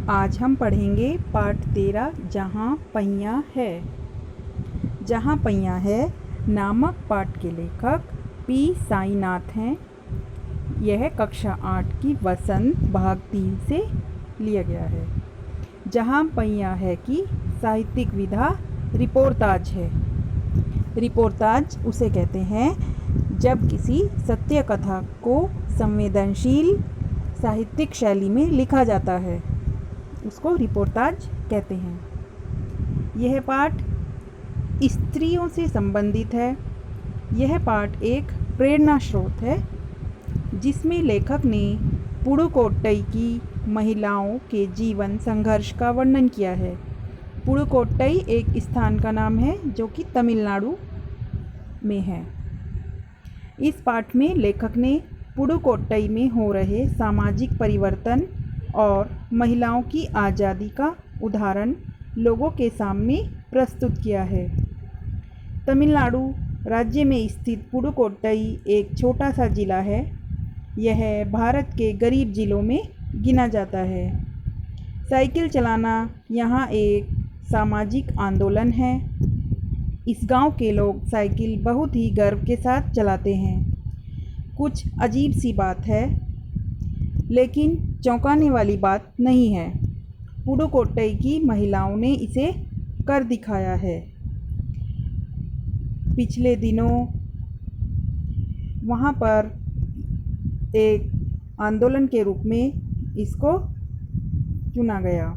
आज हम पढ़ेंगे पाठ 13 जहाँ पैया है। जहाँ पैया है नामक पाठ के लेखक पी साईनाथ हैं। यह कक्षा 8 की वसंत भाग 3 से लिया गया है। जहाँ पैया है की साहित्यिक विधा रिपोर्ताज है। रिपोर्ताज उसे कहते हैं जब किसी सत्य कथा को संवेदनशील साहित्यिक शैली में लिखा जाता है, उसको रिपोर्ताज कहते हैं। यह पाठ स्त्रियों से संबंधित है। यह पाठ एक प्रेरणा स्रोत है जिसमें लेखक ने पुडुकोट्टई की महिलाओं के जीवन संघर्ष का वर्णन किया है। पुडुकोट्टई एक स्थान का नाम है जो कि तमिलनाडु में है। इस पाठ में लेखक ने पुडुकोट्टई में हो रहे सामाजिक परिवर्तन और महिलाओं की आज़ादी का उदाहरण लोगों के सामने प्रस्तुत किया है। तमिलनाडु राज्य में स्थित पुडुकोट्टई एक छोटा सा जिला है। यह भारत के गरीब जिलों में गिना जाता है। साइकिल चलाना यहाँ एक सामाजिक आंदोलन है। इस गांव के लोग साइकिल बहुत ही गर्व के साथ चलाते हैं। कुछ अजीब सी बात है, लेकिन चौंकाने वाली बात नहीं है। पुडुकोट्टई की महिलाओं ने इसे कर दिखाया है। पिछले दिनों वहाँ पर एक आंदोलन के रूप में इसको चुना गया।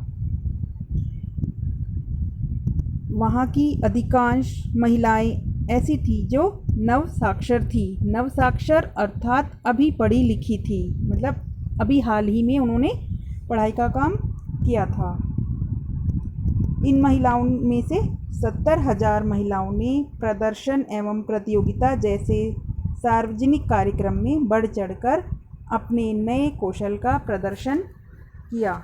वहाँ की अधिकांश महिलाएं ऐसी थी जो नव साक्षर थी। नव साक्षर अर्थात अभी पढ़ी लिखी थी, मतलब अभी हाल ही में उन्होंने पढ़ाई का काम किया था। इन महिलाओं में से 70,000 महिलाओं ने प्रदर्शन एवं प्रतियोगिता जैसे सार्वजनिक कार्यक्रम में बढ़ चढ़कर अपने नए कौशल का प्रदर्शन किया।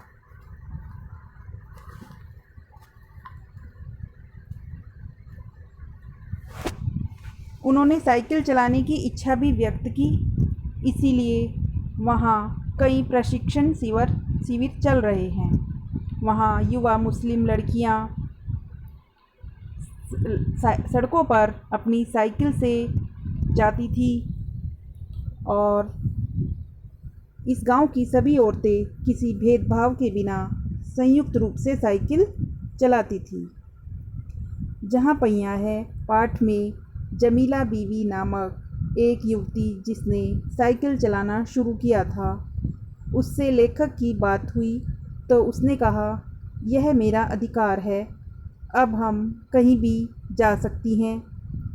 उन्होंने साइकिल चलाने की इच्छा भी व्यक्त की, इसीलिए वहाँ कई प्रशिक्षण शिविर चल रहे हैं। वहाँ युवा मुस्लिम लड़कियाँ सड़कों पर अपनी साइकिल से जाती थी और इस गांव की सभी औरतें किसी भेदभाव के बिना संयुक्त रूप से साइकिल चलाती थी। जहाँ पैया है पाठ में जमीला बीवी नामक एक युवती जिसने साइकिल चलाना शुरू किया था, उससे लेखक की बात हुई तो उसने कहा, यह मेरा अधिकार है। अब हम कहीं भी जा सकती हैं।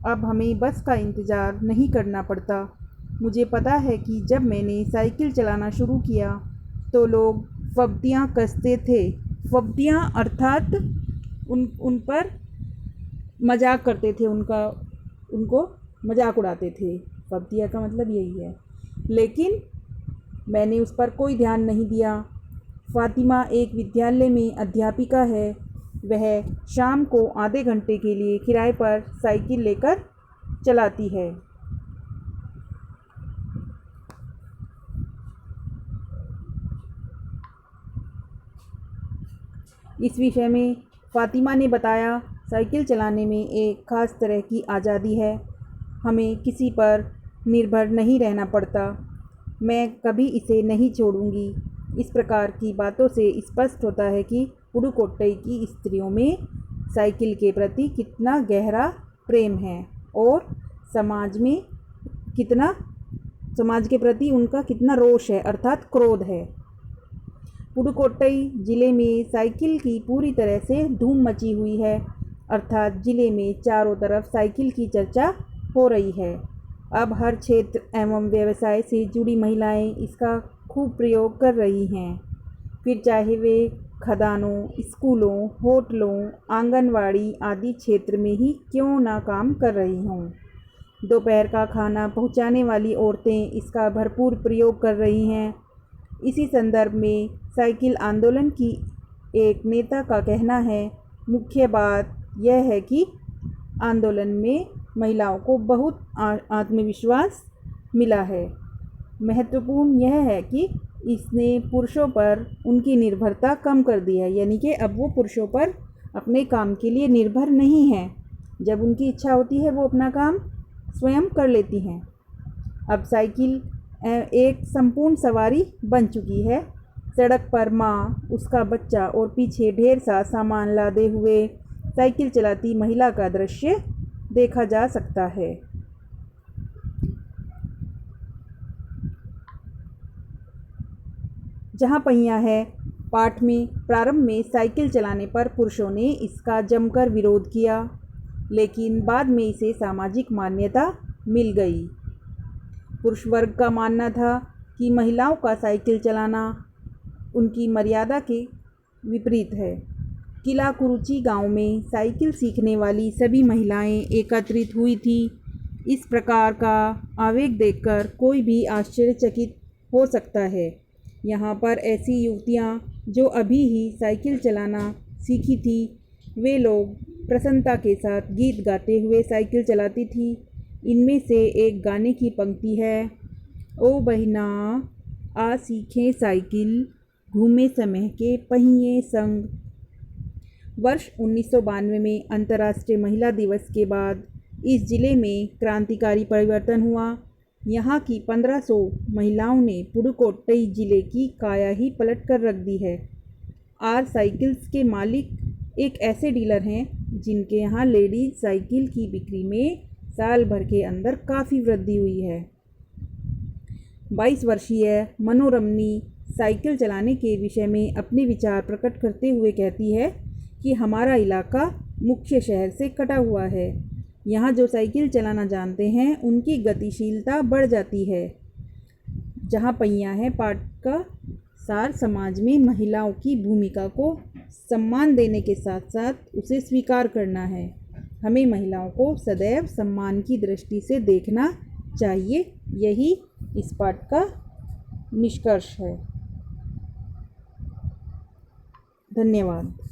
अब हमें बस का इंतज़ार नहीं करना पड़ता। मुझे पता है कि जब मैंने साइकिल चलाना शुरू किया तो लोग फब्तियाँ कसते थे। फब्तियाँ अर्थात उन पर मजाक करते थे, उनको मजाक उड़ाते थे। फब्तियाँ का मतलब यही है, लेकिन मैंने उस पर कोई ध्यान नहीं दिया। फातिमा एक विद्यालय में अध्यापिका है। वह शाम को आधे घंटे के लिए किराए पर साइकिल लेकर चलाती है। इस विषय में फातिमा ने बताया, साइकिल चलाने में एक ख़ास तरह की आज़ादी है। हमें किसी पर निर्भर नहीं रहना पड़ता। मैं कभी इसे नहीं छोड़ूंगी। इस प्रकार की बातों से स्पष्ट होता है कि पुडुकोट्टई की स्त्रियों में साइकिल के प्रति कितना गहरा प्रेम है और समाज के प्रति उनका कितना रोष है, अर्थात क्रोध है। पुडुकोट्टई ज़िले में साइकिल की पूरी तरह से धूम मची हुई है, अर्थात ज़िले में चारों तरफ साइकिल की चर्चा हो रही है। अब हर क्षेत्र एवं व्यवसाय से जुड़ी महिलाएं इसका खूब प्रयोग कर रही हैं, फिर चाहे वे खदानों, स्कूलों, होटलों, आंगनवाड़ी आदि क्षेत्र में ही क्यों ना काम कर रही हों। दोपहर का खाना पहुंचाने वाली औरतें इसका भरपूर प्रयोग कर रही हैं। इसी संदर्भ में साइकिल आंदोलन की एक नेता का कहना है, मुख्य बात यह है कि आंदोलन में महिलाओं को बहुत आत्मविश्वास मिला है। महत्वपूर्ण यह है कि इसने पुरुषों पर उनकी निर्भरता कम कर दी है, यानी कि अब वो पुरुषों पर अपने काम के लिए निर्भर नहीं हैं। जब उनकी इच्छा होती है वो अपना काम स्वयं कर लेती हैं। अब साइकिल एक संपूर्ण सवारी बन चुकी है। सड़क पर माँ, उसका बच्चा और पीछे ढेर सा सामान लादे हुए साइकिल चलाती महिला का दृश्य देखा जा सकता है। जहाँ पहिया है पाठ में प्रारंभ में साइकिल चलाने पर पुरुषों ने इसका जमकर विरोध किया, लेकिन बाद में इसे सामाजिक मान्यता मिल गई। पुरुष वर्ग का मानना था कि महिलाओं का साइकिल चलाना उनकी मर्यादा के विपरीत है। किला कुरुचि गांव में साइकिल सीखने वाली सभी महिलाएं एकत्रित हुई थी। इस प्रकार का आवेग देखकर कोई भी आश्चर्यचकित हो सकता है। यहाँ पर ऐसी युवतियाँ जो अभी ही साइकिल चलाना सीखी थी, वे लोग प्रसन्नता के साथ गीत गाते हुए साइकिल चलाती थी। इनमें से एक गाने की पंक्ति है, ओ बहिना आ सीखें साइकिल, घूमे समय के पहिए संग। वर्ष 1992 में अंतर्राष्ट्रीय महिला दिवस के बाद इस जिले में क्रांतिकारी परिवर्तन हुआ। यहाँ की 1500 महिलाओं ने पुडुकोट्टई जिले की काया ही पलट कर रख दी है। आर साइकिल्स के मालिक एक ऐसे डीलर हैं जिनके यहाँ लेडीज साइकिल की बिक्री में साल भर के अंदर काफ़ी वृद्धि हुई है। 22 वर्षीय मनोरमनी साइकिल चलाने के विषय में अपने विचार प्रकट करते हुए कहती है कि हमारा इलाका मुख्य शहर से कटा हुआ है। यहाँ जो साइकिल चलाना जानते हैं उनकी गतिशीलता बढ़ जाती है। जहाँ पहिया है पाठ का सार समाज में महिलाओं की भूमिका को सम्मान देने के साथ साथ उसे स्वीकार करना है। हमें महिलाओं को सदैव सम्मान की दृष्टि से देखना चाहिए। यही इस पाठ का निष्कर्ष है। धन्यवाद।